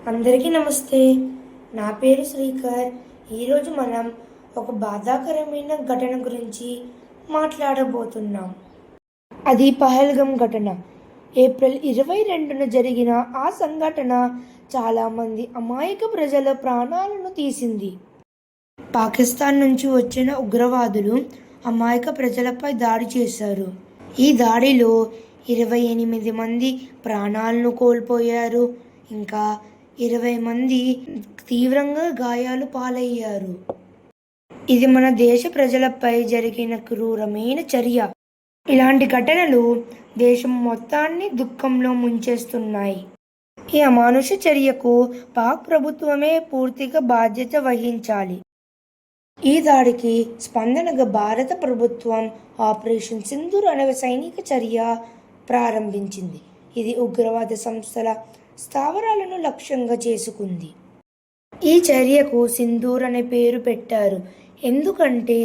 అందరికీ నమస్తే. నా పేరు శ్రీకర్. ఈరోజు మనం ఒక బాధాకరమైన ఘటన గురించి మాట్లాడబోతున్నాం. అది పహల్గం ఘటన. ఏప్రిల్ 22న జరిగిన ఆ సంఘటన చాలామంది అమాయక ప్రజల ప్రాణాలను తీసింది. పాకిస్తాన్ నుంచి వచ్చిన ఉగ్రవాదులు అమాయక ప్రజలపై దాడి చేశారు. ఈ దాడిలో 28 మంది ప్రాణాలను కోల్పోయారు. ఇంకా 20 మంది తీవ్రంగా గాయాలు పాలయ్యారు. ఇది మన దేశ ప్రజలపై జరిగిన క్రూరమైన చర్య. ఇలాంటి ఘటనలు దేశం మొత్తాన్ని దుఃఖంలో ముంచేస్తున్నాయి. ఈ అమానుష చర్యకు పాక్ ప్రభుత్వమే పూర్తిగా బాధ్యత వహించాలి. ఈ దాడికి స్పందనగా భారత ప్రభుత్వం ఆపరేషన్ సింధూర్ అనే సైనిక చర్య ప్రారంభించింది. ఇది ఉగ్రవాద సంస్థల స్థావరాలను లక్ష్యంగా చేసుకుంది. ఈ చర్యకు సింధూర్ అనే పేరు పెట్టారు. ఎందుకంటే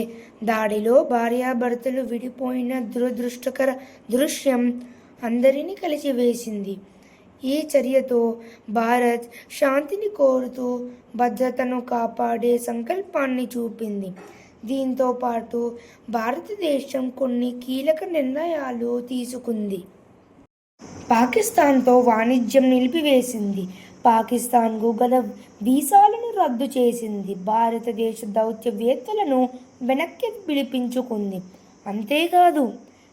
దాడిలో భార్యాభర్తలు విడిపోయిన దురదృష్టకర దృశ్యం అందరినీ కలిసివేసింది. ఈ చర్యతో భారత్ శాంతిని కోరుతూ భద్రతను కాపాడే సంకల్పాన్ని చూపింది. దీంతో పాటు భారతదేశం కొన్ని కీలక నిర్ణయాలు తీసుకుంది. పాకిస్తాన్తో వాణిజ్యం నిలిపివేసింది. పాకిస్తాన్కు గల వీసాలను రద్దు చేసింది. భారతదేశ దౌత్యవేత్తలను వెనక్కి పిలిపించుకుంది. అంతేకాదు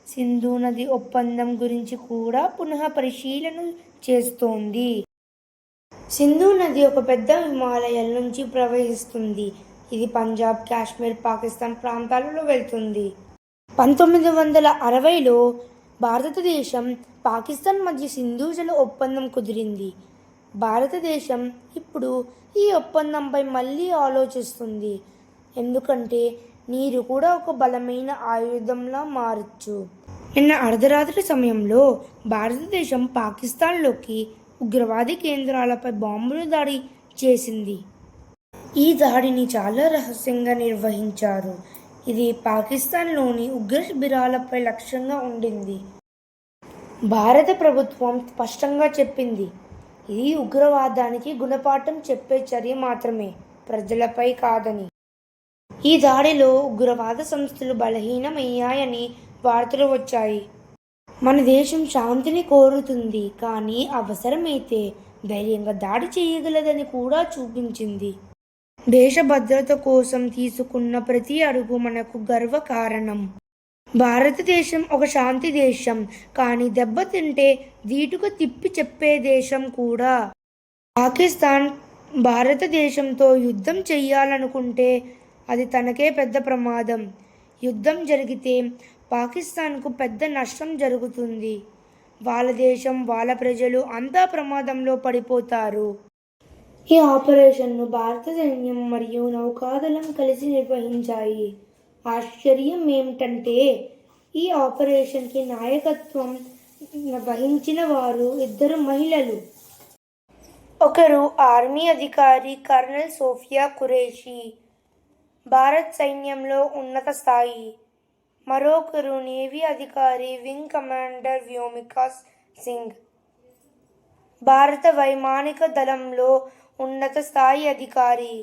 సింధు నది ఒప్పందం గురించి కూడా పునః పరిశీలన చేస్తోంది. సింధు నది ఒక పెద్ద హిమాలయాల నుంచి ప్రవహిస్తుంది. ఇది పంజాబ్, కాశ్మీర్, పాకిస్తాన్ ప్రాంతాలలో వెళ్తుంది. 1960లో భారతదేశం, పాకిస్తాన్ మధ్య సింధు జల ఒప్పందం కుదిరింది. భారతదేశం ఇప్పుడు ఈ ఒప్పందంపై మళ్ళీ ఆలోచిస్తుంది. ఎందుకంటే నీరు కూడా ఒక బలమైన ఆయుధంలా మారచ్చు. నిన్న అర్ధరాత్రి సమయంలో భారతదేశం పాకిస్తాన్లోకి ఉగ్రవాది కేంద్రాలపై బాంబులు దాడి చేసింది. ఈ దాడిని చాలా రహస్యంగా నిర్వహించారు. ఇది పాకిస్తాన్లోని ఉగ్ర శిబిరాలపై లక్ష్యంగా ఉండింది. భారత ప్రభుత్వం స్పష్టంగా చెప్పింది, ఇది ఉగ్రవాదానికి గుణపాఠం చెప్పే చర్య మాత్రమే, ప్రజలపై కాదని. ఈ దాడిలో ఉగ్రవాద సంస్థలు బలహీనమయ్యాయని వార్తలు వచ్చాయి. మన దేశం శాంతిని కోరుతుంది, కానీ అవసరమైతే ధైర్యంగా దాడి చేయగలదని కూడా చూపించింది. దేశ భద్రత కోసం తీసుకున్న ప్రతి అడుగు మనకు గర్వకారణం. భారతదేశం ఒక శాంతి దేశం, కానీ దెబ్బతింటే ధీటుగా తిప్పి చెప్పే దేశం కూడా. పాకిస్తాన్ భారతదేశంతో యుద్ధం చెయ్యాలనుకుంటే అది తనకే పెద్ద ప్రమాదం. యుద్ధం జరిగితే పాకిస్తాన్కు పెద్ద నష్టం జరుగుతుంది. వాళ్ళ దేశం, వాళ్ళ ప్రజలు అంతా ప్రమాదంలో పడిపోతారు. ఈ ఆపరేషన్ను భారత సైన్యం మరియు నౌకాదళం కలిసి నిర్వహించాయి. ఆశ్చర్యం ఏమిటంటే ఈ ఆపరేషన్కి నాయకత్వం వహించిన వారు 2 మహిళలు. ఒకరు ఆర్మీ అధికారి కర్నల్ సోఫియా ఖురేషీ, భారత్ సైన్యంలో ఉన్నత స్థాయి. మరొకరు నేవీ అధికారి వింగ్ కమాండర్ వ్యోమికా సింగ్, భారత వైమానిక దళంలో ఉన్నత స్థాయి అధికారి.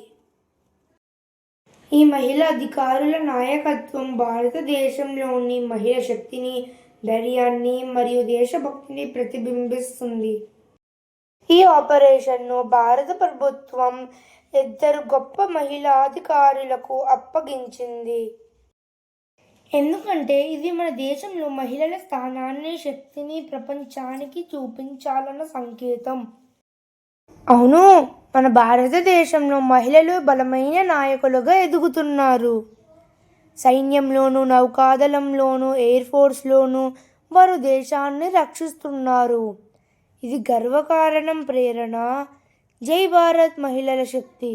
ఈ మహిళా అధికారుల నాయకత్వం భారతదేశంలోని మహిళా శక్తిని, ధైర్యాన్ని మరియు దేశభక్తిని ప్రతిబింబిస్తుంది. ఈ ఆపరేషన్ను భారత ప్రభుత్వం 2 గొప్ప మహిళా అధికారులకు అప్పగించింది. ఎందుకంటే ఇది మన దేశంలో మహిళల స్థానాన్ని, శక్తిని ప్రపంచానికి చూపించాలన్న సంకేతం. అవును, మన భారతదేశంలో మహిళలు బలమైన నాయకులుగా ఎదుగుతున్నారు. సైన్యంలోనూ, నౌకాదళంలోనూ, ఎయిర్ ఫోర్స్లోనూ వారు దేశాన్ని రక్షిస్తున్నారు. ఇది గర్వకారణం, ప్రేరణ. జై భారత్ మహిళల శక్తి.